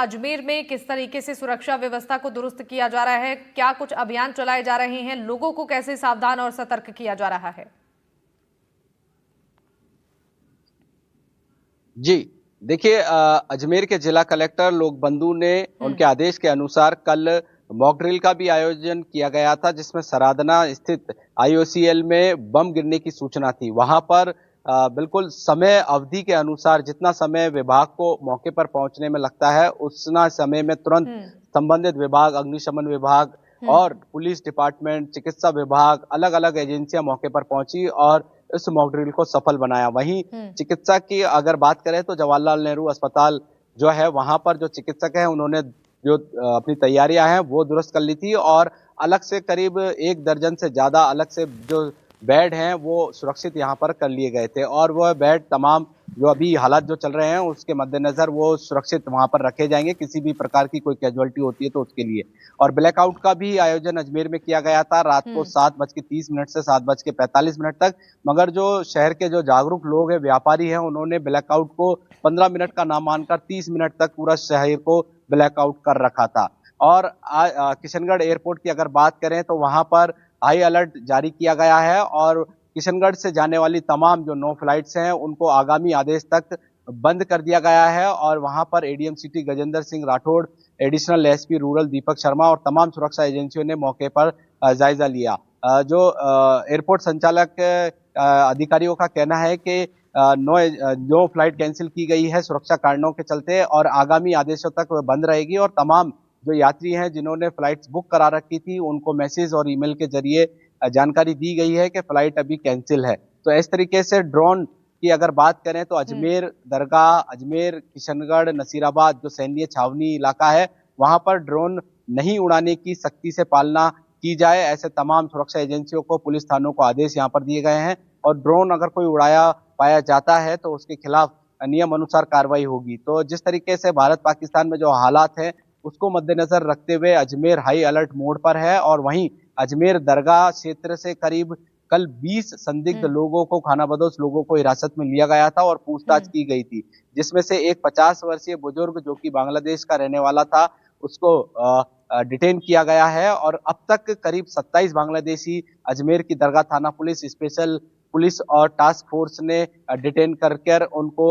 अजमेर में किस तरीके से सुरक्षा व्यवस्था को दुरुस्त किया जा रहा है, क्या कुछ अभियान चलाए जा रहे हैं, लोगों को कैसे सावधान और सतर्क किया जा रहा है? जी, देखिए अजमेर के जिला कलेक्टर लोक बंधु ने उनके आदेश के अनुसार कल मॉक ड्रिल का भी आयोजन किया गया था, जिसमें सरादना स्थित आईओसीएल में बम गिरने की सूचना थी। वहां पर बिल्कुल समय अवधि के अनुसार जितना समय विभाग को मौके पर पहुंचने में लगता है, उतना समय में तुरंत संबंधित विभाग, अग्निशमन विभाग और पुलिस डिपार्टमेंट, चिकित्सा विभाग, अलग अलग एजेंसियां मौके पर पहुंची और इस मॉक ड्रिल को सफल बनाया। वहीं चिकित्सा की अगर बात करें तो जवाहरलाल नेहरू अस्पताल जो है, वहां पर जो चिकित्सक हैं उन्होंने जो अपनी तैयारियां हैं वो दुरुस्त कर ली थी और अलग से करीब 1 दर्जन से ज्यादा अलग से जो बेड हैं वो सुरक्षित यहाँ पर कर लिए गए थे और वह बेड तमाम जो अभी हालात जो चल रहे हैं उसके मद्देनजर वो सुरक्षित वहां पर रखे जाएंगे। किसी भी प्रकार की कोई कैजुअलिटी होती है तो उसके लिए। और ब्लैकआउट का भी आयोजन अजमेर में किया गया था रात को 7:30 से 7:45 तक। मगर जो शहर के जो जागरूक लोग हैं, व्यापारी हैं, उन्होंने ब्लैकआउट को 15 मिनट का नाम मानकर 30 मिनट तक पूरा शहर को ब्लैकआउट कर रखा था। और किशनगढ़ एयरपोर्ट की अगर बात करें तो वहां पर हाई अलर्ट जारी किया गया है और किशनगढ़ से जाने वाली तमाम जो 9 फ्लाइट्स हैं उनको आगामी आदेश तक बंद कर दिया गया है। और वहां पर ADM city Gajendra Singh Rathore, additional SP rural Deepak Sharma और तमाम सुरक्षा एजेंसियों ने मौके पर जायजा लिया। जो एयरपोर्ट संचालक अधिकारियों का कहना है कि 9 फ्लाइट कैंसिल की गई है सुरक्षा कारणों के चलते और आगामी आदेशों तक वह बंद रहेगी और तमाम जो यात्री हैं जिन्होंने फ्लाइट्स बुक करा रखी थी उनको मैसेज और ईमेल के जरिए जानकारी दी गई है कि फ्लाइट अभी कैंसिल है। तो इस तरीके से ड्रोन की अगर बात करें तो अजमेर दरगाह, अजमेर, किशनगढ़, नसीराबाद जो सैन्य छावनी इलाका है, वहां पर ड्रोन नहीं उड़ाने की सख्ती से पालना की जाए, ऐसे तमाम सुरक्षा एजेंसियों को, पुलिस थानों को आदेश यहाँ पर दिए गए हैं। और ड्रोन अगर कोई उड़ाया पाया जाता है तो उसके खिलाफ नियम अनुसार कार्रवाई होगी। तो जिस तरीके से भारत पाकिस्तान में जो हालात हैं उसको मद्देनजर रखते हुए अजमेर हाई अलर्ट मोड पर है और वहीं अजमेर दरगाह क्षेत्र से करीब कल 20 संदिग्ध लोगों को, खानाबदोश लोगों को हिरासत में लिया गया था और पूछताछ की गई थी, जिसमें से एक 50 वर्षीय बुजुर्ग जो कि बांग्लादेश का रहने वाला था उसको डिटेन किया गया है। और अब तक करीब 27 बांग्लादेशी अजमेर की दरगाह थाना पुलिस, स्पेशल पुलिस और टास्क फोर्स ने डिटेन कर उनको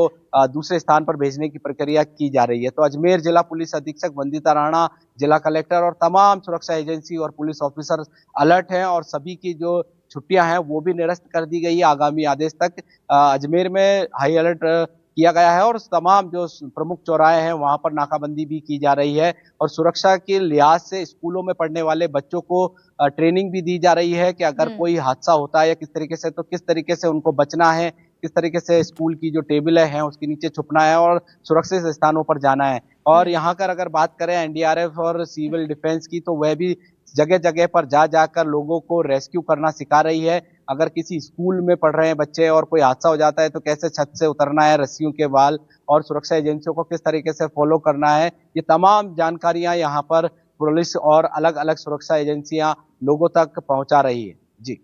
दूसरे स्थान पर भेजने की प्रक्रिया की जा रही है। तो अजमेर जिला पुलिस अधीक्षक वंदिता राणा, जिला कलेक्टर और तमाम सुरक्षा एजेंसी और पुलिस ऑफिसर अलर्ट हैं और सभी की जो छुट्टियां हैं वो भी निरस्त कर दी गई है आगामी आदेश तक। अजमेर में हाई अलर्ट किया गया है और तमाम जो प्रमुख चौराहे हैं वहां पर नाकाबंदी भी की जा रही है और सुरक्षा के लिहाज से स्कूलों में पढ़ने वाले बच्चों को ट्रेनिंग भी दी जा रही है कि अगर कोई हादसा होता है या किस तरीके से, तो किस तरीके से उनको बचना है, किस तरीके से स्कूल की जो टेबल है उसके नीचे छुपना है और सुरक्षित स्थानों पर जाना है। और यहाँ कर अगर बात करें एनडीआरएफ और सिविल डिफेंस की, तो वह भी जगह जगह पर जा जाकर लोगों को रेस्क्यू करना सिखा रही है। अगर किसी स्कूल में पढ़ रहे हैं बच्चे और कोई हादसा हो जाता है तो कैसे छत से उतरना है, रस्सियों के बाल, और सुरक्षा एजेंसियों को किस तरीके से फॉलो करना है, ये तमाम जानकारियां यहाँ पर पुलिस और अलग अलग सुरक्षा एजेंसियां लोगों तक पहुंचा रही है। जी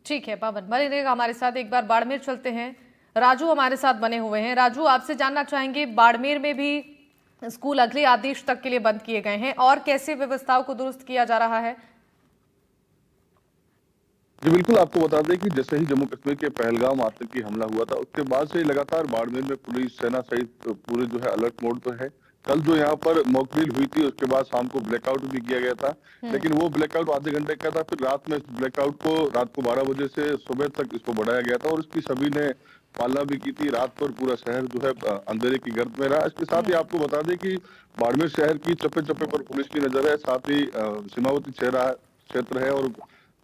ठीक है पवन, बने रहेगा हमारे साथ। एक बार बाड़मेर चलते हैं, राजू हमारे साथ बने हुए हैं। राजू, आपसे जानना चाहेंगे, बाड़मेर में भी स्कूल अगले आदेश तक के लिए बंद किए गए हैं और कैसे व्यवस्थाओं को दुरुस्त किया जा रहा है? जी बिल्कुल, आपको बता दें कि जैसे ही जम्मू कश्मीर के पहलगाम आतंकी हमला हुआ था उसके बाद से लगातार बाड़मेर में पुलिस सेना सहित पूरे जो है अलर्ट मोड पर है। कल जो यहाँ पर मॉक ड्रिल हुई थी उसके बाद शाम को ब्लैकआउट भी किया गया था, लेकिन वो ब्लैकआउट आधे घंटे का था। फिर रात में ब्लैकआउट को रात को 12 बजे से सुबह तक इसको बढ़ाया गया था और इसकी सभी ने पालना भी की थी। रात पर पूरा शहर जो है अंधेरे की गर्द में रहा। इसके साथ ही आपको बता दें कि बाड़मेर शहर की चप्पे चप्पे पर पुलिस की नजर है, साथ ही सीमावर्ती क्षेत्र है और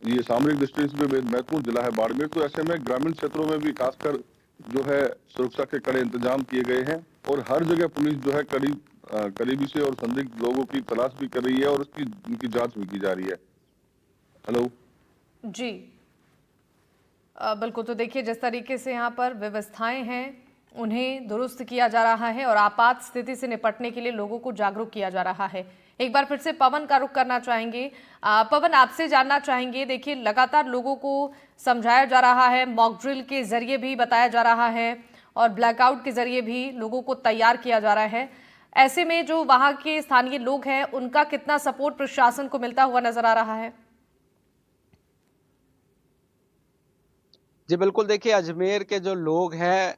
ये सामरिक दृष्टि से भी महत्वपूर्ण जिला है बाड़मेर। तो ऐसे में ग्रामीण क्षेत्रों में भी खासकर जो है सुरक्षा के कड़े इंतजाम किए गए हैं और हर जगह पुलिस जो है करीबी से और संदिग्ध लोगों की तलाश भी कर रही है और उनकी जांच भी की जा रही है। हेलो जी बिल्कुल। तो देखिए, जिस तरीके से यहाँ पर व्यवस्थाएं हैं उन्हें दुरुस्त किया जा रहा है और आपात स्थिति से निपटने के लिए लोगों को जागरूक किया जा रहा है। एक बार फिर से पवन का रुख करना चाहेंगे। पवन, आपसे जानना चाहेंगे, देखिए लगातार लोगों को समझाया जा रहा है, मॉक ड्रिल के जरिए भी बताया जा रहा है और ब्लैकआउट के जरिए भी लोगों को तैयार किया जा रहा है। ऐसे में जो वहां के स्थानीय लोग हैं उनका कितना सपोर्ट प्रशासन को मिलता हुआ नजर आ रहा है? जी बिल्कुल, देखिए अजमेर के जो लोग हैं,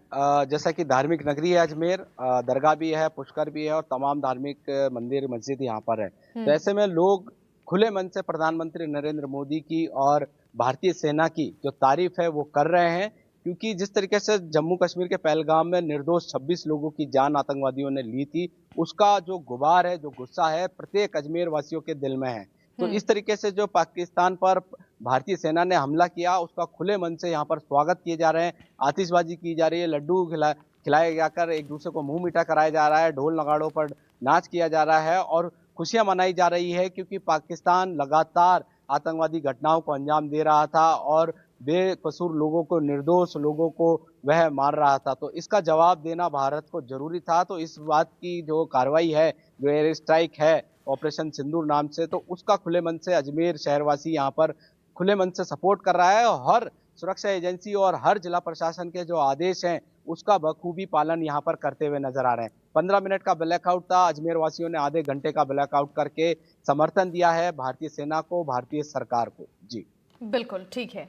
जैसा कि धार्मिक नगरी है अजमेर, दरगाह भी है, पुष्कर भी है और तमाम धार्मिक मंदिर मस्जिद यहाँ पर है। तो ऐसे में लोग खुले मन से प्रधानमंत्री नरेंद्र मोदी की और भारतीय सेना की जो तारीफ है वो कर रहे हैं, क्योंकि जिस तरीके से जम्मू कश्मीर के पहलगाम में निर्दोष 26 लोगों की जान आतंकवादियों ने ली थी, उसका जो गुबार है, जो गुस्सा है, प्रत्येक अजमेर वासियों के दिल में है। तो इस तरीके से जो पाकिस्तान पर भारतीय सेना ने हमला किया, उसका खुले मन से यहाँ पर स्वागत किए जा रहे हैं, आतिशबाजी की जा रही है, लड्डू खिलाए जाकर एक दूसरे को मुंह मीठा कराया जा रहा है, ढोल नगाड़ों पर नाच किया जा रहा है और खुशियां मनाई जा रही है, क्योंकि पाकिस्तान लगातार आतंकवादी घटनाओं को अंजाम दे रहा था और बेकसूर लोगों को, निर्दोष लोगों को वह मार रहा था। तो इसका जवाब देना भारत को जरूरी था। तो इस बात की जो कार्रवाई है, जो एयर स्ट्राइक है ऑपरेशन सिंदूर नाम से, तो उसका खुले मन से अजमेर शहरवासी यहाँ पर खुले मन से सपोर्ट कर रहा है और हर सुरक्षा एजेंसी और हर जिला प्रशासन के जो आदेश हैं उसका बखूबी पालन यहाँ पर करते हुए नजर आ रहे हैं। 15 मिनट का ब्लैकआउट था, अजमेर वासियों ने आधे घंटे का ब्लैकआउट करके समर्थन दिया है भारतीय सेना को, भारतीय सरकार को। जी बिल्कुल ठीक है।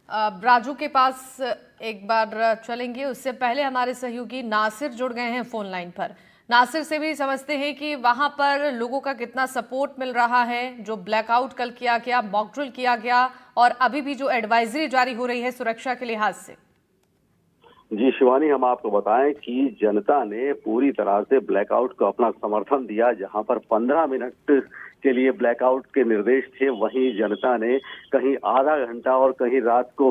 राजू के पास एक बार चलेंगे, उससे पहले हमारे सहयोगी नासिर जुड़ गए हैं फोन लाइन पर। नासिर से भी समझते हैं कि वहां पर लोगों का कितना सपोर्ट मिल रहा है, जो ब्लैकआउट कल किया गया, मॉक ड्रिल किया गया और अभी भी जो एडवाइजरी जारी हो रही है सुरक्षा के लिहाज से। जी शिवानी, हम आपको बताएं कि जनता ने पूरी तरह से ब्लैकआउट को अपना समर्थन दिया। जहां पर 15 मिनट के लिए ब्लैकआउट के निर्देश थे, वहीं जनता ने कहीं आधा घंटा और कहीं रात को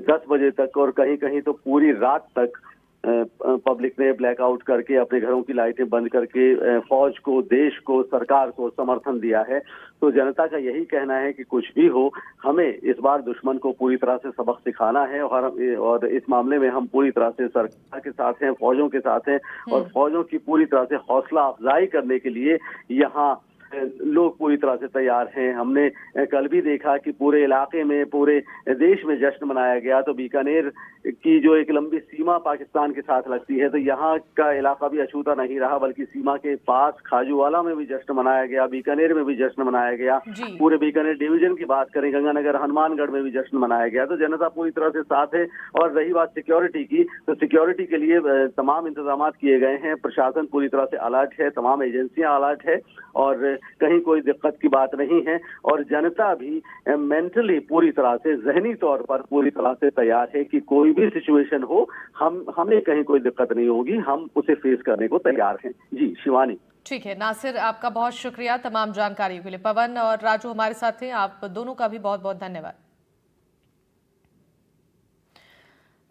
10 बजे तक और कहीं कहीं तो पूरी रात तक पब्लिक ने ब्लैकआउट करके अपने घरों की लाइटें बंद करके फौज को, देश को, सरकार को समर्थन दिया है। तो जनता का यही कहना है कि कुछ भी हो, हमें इस बार दुश्मन को पूरी तरह से सबक सिखाना है और इस मामले में हम पूरी तरह से सरकार के साथ हैं, फौजों के साथ हैं और फौजों की पूरी तरह से हौसला अफजाई करने के लिए यहाँ लोग पूरी तरह से तैयार हैं। हमने कल भी देखा कि पूरे इलाके में, पूरे देश में जश्न मनाया गया। तो बीकानेर की जो एक लंबी सीमा पाकिस्तान के साथ लगती है, तो यहाँ का इलाका भी अछूता नहीं रहा, बल्कि सीमा के पास खाजूवाला में भी जश्न मनाया गया, बीकानेर में भी जश्न मनाया गया। पूरे बीकानेर डिवीजन की बात करें, गंगानगर, हनुमानगढ़ में भी जश्न मनाया गया। तो जनता पूरी तरह से साथ है। और रही बात सिक्योरिटी की, तो सिक्योरिटी के लिए तमाम इंतजाम किए गए हैं। प्रशासन पूरी तरह से अलर्ट है, तमाम एजेंसियां अलर्ट है और कहीं कोई दिक्कत की बात नहीं है। और जनता भी मेंटली पूरी तरह से, जहनी तौर पर पूरी तरह से तैयार है कि कोई भी सिचुएशन हो, हमें कहीं कोई दिक्कत नहीं होगी, हम उसे फेस करने को तैयार हैं। जी शिवानी। ठीक है नासिर, आपका बहुत शुक्रिया तमाम जानकारियों के लिए। पवन और राजू हमारे साथ हैं, आप दोनों का भी बहुत बहुत धन्यवाद।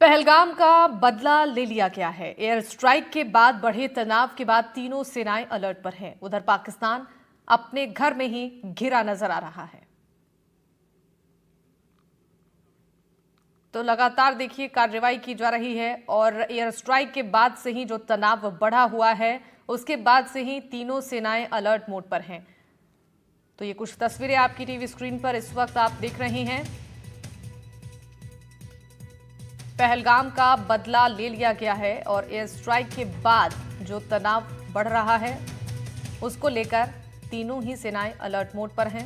पहलगाम का बदला ले लिया गया है। एयर स्ट्राइक के बाद बढ़े तनाव के बाद तीनों सेनाएं अलर्ट पर हैं। उधर पाकिस्तान अपने घर में ही घिरा नजर आ रहा है। तो लगातार देखिए कार्रवाई की जा रही है और एयर स्ट्राइक के बाद से ही जो तनाव बढ़ा हुआ है, उसके बाद से ही तीनों सेनाएं अलर्ट मोड पर हैं। तो ये कुछ तस्वीरें आपकी टीवी स्क्रीन पर इस वक्त आप देख रहे हैं। पहलगाम का बदला ले लिया गया है और एयर स्ट्राइक के बाद जो तनाव बढ़ रहा है, उसको लेकर तीनों ही सेनाएं अलर्ट मोड पर हैं।